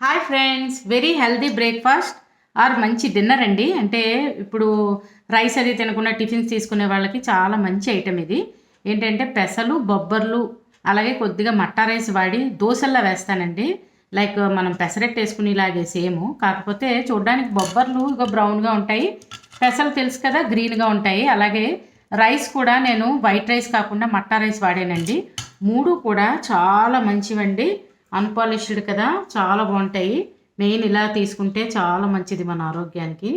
Hi friends, very healthy breakfast or మంచి dinner అండి. అంటే ఇప్పుడు రైస్ అది తినకుండా టిఫిన్స్ తీసుకునే వాళ్ళకి చాలా మంచి ఐటెం ఇది. ఏంటంటే పెసలు, బొబ్బర్లు, అలాగే కొద్దిగా మట్టా రైస్ వాడి దోశల్లో వేస్తానండి. లైక్ మనం పెసరట్టు వేసుకునేలాగే సేమ్, కాకపోతే చూడడానికి బొబ్బర్లు ఇక బ్రౌన్గా ఉంటాయి, పెసలు తెలుసు కదా గ్రీన్గా ఉంటాయి. అలాగే రైస్ కూడా నేను వైట్ రైస్ కాకుండా మట్టా రైస్ వాడానండి. మూడు కూడా చాలా మంచివండి. అన్పాలిష్డ్ కదా, చాలా బాగుంటాయి. మెయిన్ ఇలా తీసుకుంటే చాలా మంచిది మన ఆరోగ్యానికి.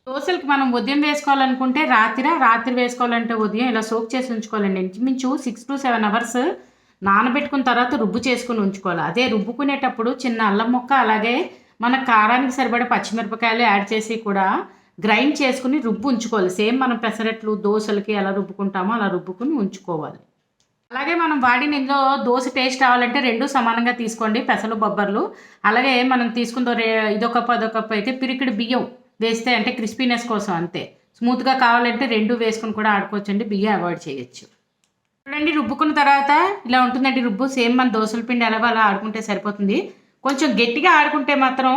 దోశలకి మనం ఉదయం వేసుకోవాలనుకుంటే రాత్రి వేసుకోవాలంటే ఉదయం ఇలా సోక్ చేసి ఉంచుకోవాలండి. ఇంచుమించు 6 to 7 hours నానబెట్టుకున్న తర్వాత రుబ్బు చేసుకుని ఉంచుకోవాలి. అదే రుబ్బుకునేటప్పుడు చిన్న అల్లం ముక్క, అలాగే మన కారానికి సరిపడే పచ్చిమిరపకాయలు యాడ్ చేసి కూడా గ్రైండ్ చేసుకుని రుబ్బు ఉంచుకోవాలి. సేమ్ మనం పెసరట్లు దోశలకి ఎలా రుబ్బుకుంటామో అలా రుబ్బుకుని ఉంచుకోవాలి. అలాగే మనం వాడిన ఇందులో దోశ టేస్ట్ రావాలంటే రెండు సమానంగా తీసుకోండి, పెసలు బొబ్బర్లు. అలాగే మనం తీసుకున్న ఇదొక కప్పు అదొక కప్పు అయితే పిరికిడి బియ్యం వేస్తే, అంటే క్రిస్పీనెస్ కోసం అంతే. స్మూత్గా కావాలంటే రెండు వేసుకుని కూడా ఆడుకోవచ్చండి, బియ్యం అవాయిడ్ చేయొచ్చు. చూడండి, రుబ్బుకున్న తర్వాత ఇలా ఉంటుందండి రుబ్బు. సేమ్ మన దోశల పిండి ఎలాగో అలా ఆడుకుంటే సరిపోతుంది. కొంచెం గట్టిగా ఆడుకుంటే మాత్రం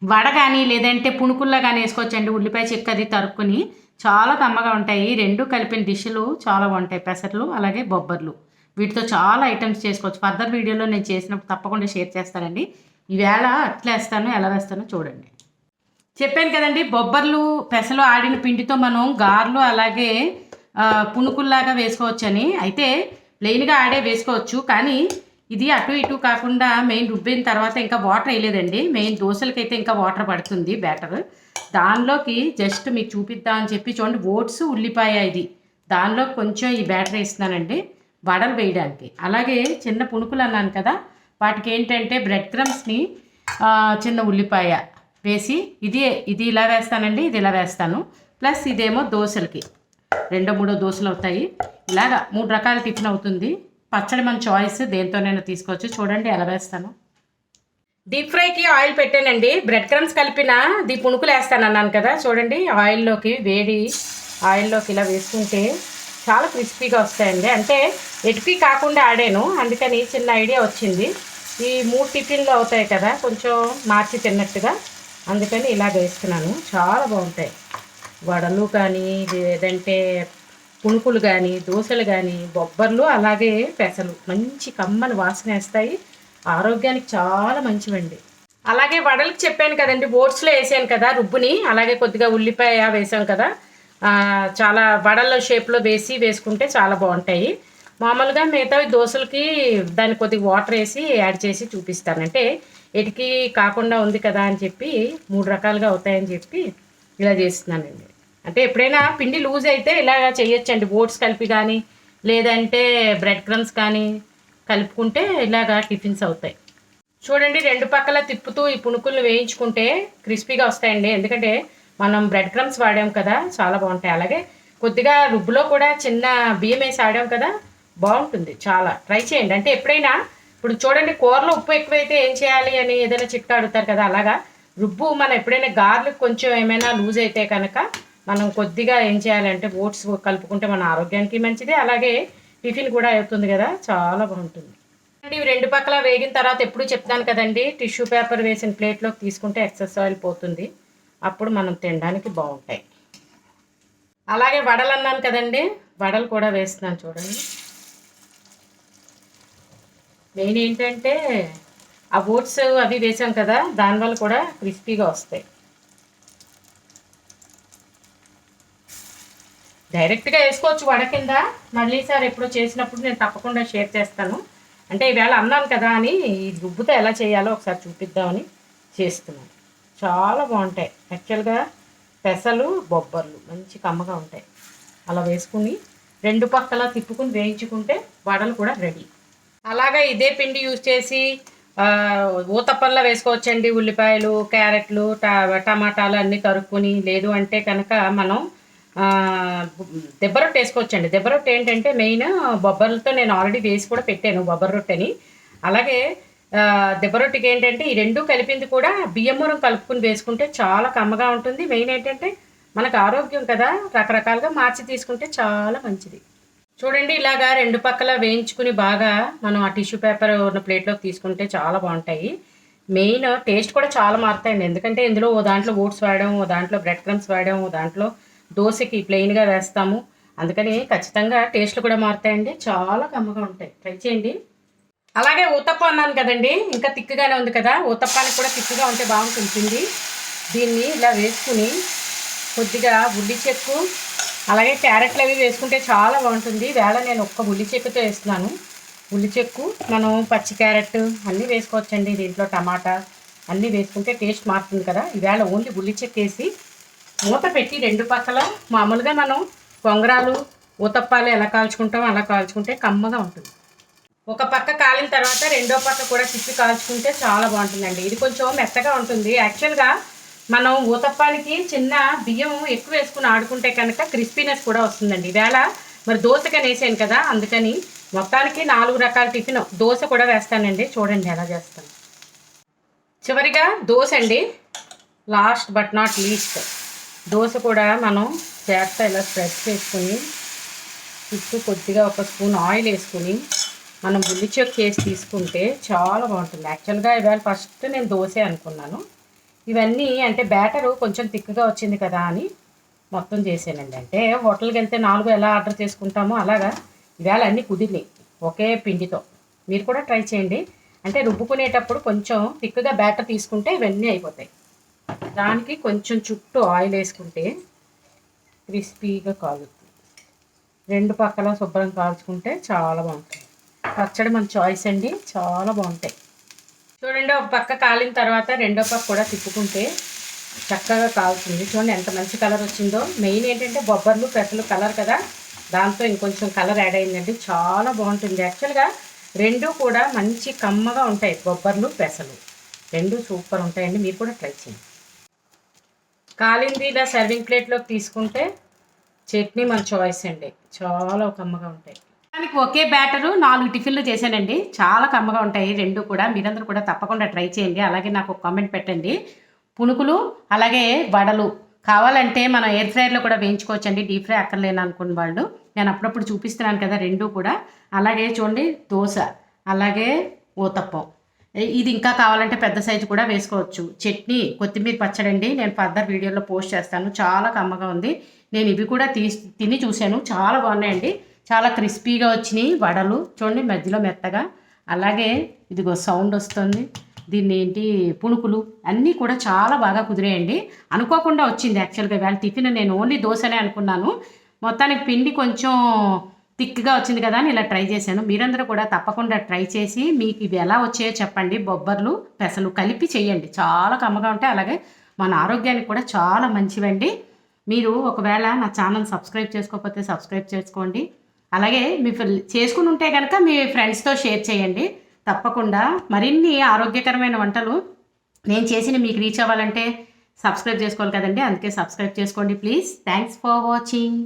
వడ కానీ లేదంటే పుణుకుల్లా కానీ వేసుకోవచ్చండి. ఉల్లిపాయ చెక్క అది తరుక్కుని చాలా కమ్మగా ఉంటాయి. రెండు కలిపిన డిష్లు చాలా బాగుంటాయి, పెసర్లు అలాగే బొబ్బర్లు. వీటితో చాలా ఐటమ్స్ చేసుకోవచ్చు. ఫర్దర్ వీడియోలో నేను చేసినప్పుడు తప్పకుండా షేర్ చేస్తానండి. ఈవేళ అట్లా వేస్తాను, ఎలా వేస్తానో చూడండి. చెప్పాను కదండి, బొబ్బర్లు పెసలు ఆడిన పిండితో మనం గారెలు అలాగే పుణుకుల్లాగా వేసుకోవచ్చని. అయితే ప్లెయిన్గా ఆడే వేసుకోవచ్చు, కానీ ఇది అటు ఇటు కాకుండా మెయిన్ రుబ్బిన తర్వాత ఇంకా వాటర్ వేయలేదండి. మెయిన్ దోశలకైతే ఇంకా వాటర్ పడుతుంది బ్యాటర్. దానిలోకి జస్ట్ మీకు చూపిద్దామని చెప్పి చూడండి, ఓట్స్ ఉల్లిపాయ ఇది దానిలో కొంచెం ఈ బ్యాటర్ వేస్తున్నానండి వడలు వేయడానికి. అలాగే చిన్న పుణుకులు అన్నాను కదా, వాటికి ఏంటంటే బ్రెడ్ క్రమ్స్ని చిన్న ఉల్లిపాయ వేసి ఇది ఇలా వేస్తానండి, ఇది ఇలా వేస్తాను. ప్లస్ ఇదేమో దోశలకి 2-3 దోశలు అవుతాయి. ఇలాగా 3 రకాల టిఫిన్ అవుతుంది. పచ్చడి మన చాయిస్, దేంతోనైనా తీసుకోవచ్చు. చూడండి ఎలా వేస్తాను. డీప్ ఫ్రైకి ఆయిల్ పెట్టానండి. బ్రెడ్ క్రమ్స్ కలిపిన పుణుకులు వేస్తాను అన్నాను కదా, చూడండి ఆయిల్లోకి వేడి ఆయిల్లోకి ఇలా వేసుకుంటే చాలా క్రిస్పీగా వస్తాయండి. అంటే ఎటుపీ కాకుండా ఆడాను, అందుకని చిన్న ఐడియా వచ్చింది. ఈ 3 టిఫిన్లు అవుతాయి కదా, కొంచెం మార్చి తిన్నట్టుగా, అందుకని ఇలా వేస్తున్నాను. చాలా బాగుంటాయి వడలు కానీ లేదంటే పుణుకులు కానీ దోశలు కానీ బొబ్బర్లు అలాగే పెసలు మంచి కమ్మని వాసన వేస్తాయి, ఆరోగ్యానికి చాలా మంచివండి. అలాగే వడలకు చెప్పాను కదండి, ఓట్స్లో వేసాను కదా రుబ్బుని, అలాగే కొద్దిగా ఉల్లిపాయ వేసాం కదా, చాలా వడల షేప్లో వేసుకుంటే చాలా బాగుంటాయి. మామూలుగా మిగతా దోశలకి దాన్ని కొద్దిగా వాటర్ వేసి యాడ్ చేసి చూపిస్తాను. అంటే ఎటికి కాకుండా ఉంది కదా అని చెప్పి 3 రకాలుగా అవుతాయని చెప్పి ఇలా చేస్తున్నానండి. అంటే ఎప్పుడైనా పిండి లూజ్ అయితే ఇలాగా చేయొచ్చండి, ఓట్స్ కలిపి కానీ లేదంటే బ్రెడ్ క్రమ్స్ కానీ కలుపుకుంటే ఇలాగా టిఫిన్స్ అవుతాయి. చూడండి, 2 పక్కల తిప్పుతూ ఈ పుణుకులను వేయించుకుంటే క్రిస్పీగా వస్తాయండి. ఎందుకంటే మనం బ్రెడ్ క్రమ్స్ వాడాం కదా, చాలా బాగుంటాయి. అలాగే కొద్దిగా రుబ్బులో కూడా చిన్న బియ్యం వేసి ఆడాం కదా, బాగుంటుంది. చాలా ట్రై చేయండి. అంటే ఎప్పుడైనా ఇప్పుడు చూడండి, కూరలో ఉప్పు ఎక్కువైతే ఏం చేయాలి అని ఏదైనా చిట్కా అడుగుతారు కదా, అలాగా రుబ్బు మనం ఎప్పుడైనా గార్లిక్ కొంచెం ఏమైనా లూజ్ అయితే కనుక మనం కొద్దిగా ఏం చేయాలంటే ఓట్స్ కలుపుకుంటే మన ఆరోగ్యానికి మంచిది, అలాగే టిఫిన్ కూడా అవుతుంది కదా, చాలా బాగుంటుంది. ఇవి 2 పక్కల వేగిన తర్వాత ఎప్పుడు చెప్తాను కదండి, టిష్యూ పేపర్ వేసిన ప్లేట్లోకి తీసుకుంటే ఎక్సెస్ ఆయిల్ పోతుంది, అప్పుడు మనం తినడానికి బాగుంటాయి. అలాగే వడలు అన్నాను కదండి, వడలు కూడా వేస్తున్నాను చూడండి. మెయిన్ ఏంటంటే ఆ ఓట్స్ అవి వేసాం కదా, దానివల్ల కూడా క్రిస్పీగా వస్తాయి. డైరెక్ట్గా వేసుకోవచ్చు వడ కింద, మళ్ళీ సార్ ఎప్పుడో చేసినప్పుడు నేను తప్పకుండా షేర్ చేస్తాను. అంటే ఈవేళ అన్నాను కదా అని ఈ రుబ్బుతో ఎలా చేయాలో ఒకసారి చూపిద్దామని చేస్తున్నాను. చాలా బాగుంటాయి యాక్చువల్గా పెసలు బొబ్బర్లు మంచి కమ్మగా ఉంటాయి. అలా వేసుకుని 2 పక్కల తిప్పుకుని వేయించుకుంటే వడలు కూడా రెడీ. అలాగా ఇదే పిండి యూజ్ చేసి ఊతప్పల్లా వేసుకోవచ్చండి. ఉల్లిపాయలు, క్యారెట్లు, టమాటాలు అన్నీ తరుక్కుని, లేదు అంటే కనుక మనం దెబ్బ రొట్టె వేసుకోవచ్చండి. దెబ్బ రొట్టె ఏంటంటే మెయిన్ బొబ్బర్లతో నేను ఆల్రెడీ వేసి కూడా పెట్టాను బొబ్బర రొట్టెని. అలాగే దెబ్బ రొట్టెకి ఏంటంటే ఈ 2 కలిపింది కూడా బియ్యం మూరం కలుపుకుని వేసుకుంటే చాలా కమ్మగా ఉంటుంది. మెయిన్ ఏంటంటే మనకు ఆరోగ్యం కదా, రకరకాలుగా మార్చి తీసుకుంటే చాలా మంచిది. చూడండి, ఇలాగా 2 పక్కల వేయించుకుని బాగా మనం ఆ టిష్యూ పేపర్ ఉన్న ప్లేట్లోకి తీసుకుంటే చాలా బాగుంటాయి. మెయిన్ టేస్ట్ కూడా చాలా మారుతాయండి. ఎందుకంటే ఇందులో ఓ దాంట్లో ఓట్స్ వాడాము, ఓ దాంట్లో బ్రెడ్ క్రమ్స్ వాడాము, ఓ దాంట్లో దోశకి ప్లెయిన్గా వేస్తాము. అందుకని ఖచ్చితంగా టేస్ట్లు కూడా మారుతాయండి. చాలా కమ్మగా ఉంటాయి, ట్రై చేయండి. అలాగే ఊతప్ప అన్నాను కదండి, ఇంకా తిక్కుగానే ఉంది కదా, ఊతప్పానికి కూడా తిక్కుగా ఉంటే బాగుంటుంది. దీన్ని ఇలా వేసుకుని కొద్దిగా ఉల్లి చెక్కు అలాగే క్యారెట్లు అవి వేసుకుంటే చాలా బాగుంటుంది. వేళ నేను ఒక్క ఉల్లి చెక్కుతో వేస్తున్నాను. ఉల్లి చెక్కు, మనం పచ్చి క్యారెట్ అన్నీ వేసుకోవచ్చండి. దీంట్లో టమాటా అన్నీ వేసుకుంటే టేస్ట్ మారుతుంది కదా. ఈవేళ ఓన్లీ ఉల్లి చెక్కు వేసి మూత పెట్టి రెండు పక్కల మామూలుగా మనం పొంగరాలు ఊతప్పాలు ఎలా కాల్చుకుంటామో అలా కాల్చుకుంటే కమ్మగా ఉంటుంది. ఒక పక్క కాలిన తర్వాత రెండో పక్క కూడా తిప్పి కాల్చుకుంటే చాలా బాగుంటుందండి. ఇది కొంచెం మెత్తగా ఉంటుంది. యాక్చువల్గా మనం ఊతప్పానికి చిన్న బియ్యం ఎక్కువ వేసుకుని ఆడుకుంటే కనుక క్రిస్పీనెస్ కూడా వస్తుందండి. ఈవేళ మరి దోశగా వేసాను కదా, అందుకని మొత్తానికి 4 రకాల టిఫిన్ దోశ కూడా వేస్తానండి. చూడండి ఎలా చేస్తాను. చివరిగా దోశ అండి, last but not least. Dosa కూడా మనం చేత్తో ఇలా స్ప్రెడ్ చేసుకుని చుట్టూ కొద్దిగా ఒక స్పూన్ ఆయిల్ వేసుకుని మనం ఉల్లి చెక్కు వేసి తీసుకుంటే చాలా బాగుంటుంది. యాక్చువల్గా ఇవాళ ఫస్ట్ నేను దోశ అనుకున్నాను. ఇవన్నీ అంటే బ్యాటరు కొంచెం థిక్గా వచ్చింది కదా అని మొత్తం చేసానండి. అంటే హోటల్కి వెళ్తే 4 ఎలా ఆర్డర్ చేసుకుంటామో అలాగా ఇవాళ అన్నీ కుదిరినాయి ఒకే పిండితో. మీరు కూడా ట్రై చేయండి. అంటే రుబ్బుకునేటప్పుడు కొంచెం థిక్గా బ్యాటర్ తీసుకుంటే ఇవన్నీ అయిపోతాయి. దానికి కొంచెం చుట్టూ ఆయిల్ వేసుకుంటే క్రిస్పీగా కాలుతుంది. రెండు పక్కల శుభ్రం కాల్చుకుంటే చాలా బాగుంటుంది. పచ్చడి మన చాయిస్ అండి, చాలా బాగుంటాయి. చూడండి, ఒక పక్క కాలిన తర్వాత రెండో పక్క కూడా తిప్పుకుంటే చక్కగా కాలుతుంది. చూడండి ఎంత మంచి కలర్ వచ్చిందో. మెయిన్ ఏంటంటే బొబ్బర్లు పెసలు కలర్ కదా, దాంతో ఇంకొంచెం కలర్ యాడ్ అయిందండి, చాలా బాగుంటుంది. యాక్చువల్గా రెండు కూడా మంచి కమ్మగా ఉంటాయి. బొబ్బర్లు పెసలు రెండు సూపర్ ఉంటాయండి. మీరు కూడా ట్రై చేయండి. కాలింది ఇలా సర్వింగ్ ప్లేట్లోకి తీసుకుంటే చట్నీ మన చాయిస్ అండి, చాలా కమ్మగా ఉంటాయి. దానికి ఒకే బ్యాటరు 4 టిఫిన్లు చేశానండి, చాలా కమ్మగా ఉంటాయి రెండు కూడా. మీరందరూ కూడా తప్పకుండా ట్రై చేయండి. అలాగే నాకు ఒక కామెంట్ పెట్టండి. పునుకులు అలాగే వడలు కావాలంటే మనం ఎయిర్ ఫ్రైయర్లో కూడా వేయించుకోవచ్చండి, డీప్ ఫ్రై అక్కర్లేను అనుకున్న వాళ్ళు. నేను అప్పుడప్పుడు చూపిస్తున్నాను కదా రెండు కూడా. అలాగే చూడండి దోశ, అలాగే ఊతప్పం. ఇది ఇంకా కావాలంటే పెద్ద సైజు కూడా వేసుకోవచ్చు. చట్నీ కొత్తిమీర పచ్చడి అండి, నేను ఫర్దర్ వీడియోలో పోస్ట్ చేస్తాను, చాలా కమ్మగా ఉంది. నేను ఇవి కూడా తిని చూశాను, చాలా బాగున్నాయండి. చాలా క్రిస్పీగా వచ్చినాయి వడలు. చూడండి మధ్యలో మెత్తగా. అలాగే ఇదిగో సౌండ్ వస్తుంది. దీన్ని ఏంటి పునుకులు అన్నీ కూడా చాలా బాగా కుదిరాయండి. అనుకోకుండా వచ్చింది యాక్చువల్గా ఇవాళ టిఫిన్. నేను ఓన్లీ దోశనే అనుకున్నాను. మొత్తానికి పిండి కొంచెం థిక్గా వచ్చింది కదా అని ఇలా ట్రై చేశాను. మీరందరూ కూడా తప్పకుండా ట్రై చేసి మీకు ఇవి ఎలా వచ్చాయో చెప్పండి. బొబ్బర్లు పెసలు కలిపి చేయండి, చాలా కమ్మగా ఉంటాయి. అలాగే మన ఆరోగ్యానికి కూడా చాలా మంచివండి. మీరు ఒకవేళ నా ఛానల్ సబ్స్క్రైబ్ చేసుకోకపోతే సబ్స్క్రైబ్ చేసుకోండి. అలాగే మీ చేసుకుని ఉంటే కనుక మీ ఫ్రెండ్స్తో షేర్ చేయండి. తప్పకుండా మరిన్ని ఆరోగ్యకరమైన వంటలు నేను చేసిన మీకు రీచ్ అవ్వాలంటే సబ్స్క్రైబ్ చేసుకోవాలి కదండి, అందుకే సబ్స్క్రైబ్ చేసుకోండి ప్లీజ్. Thanks for watching.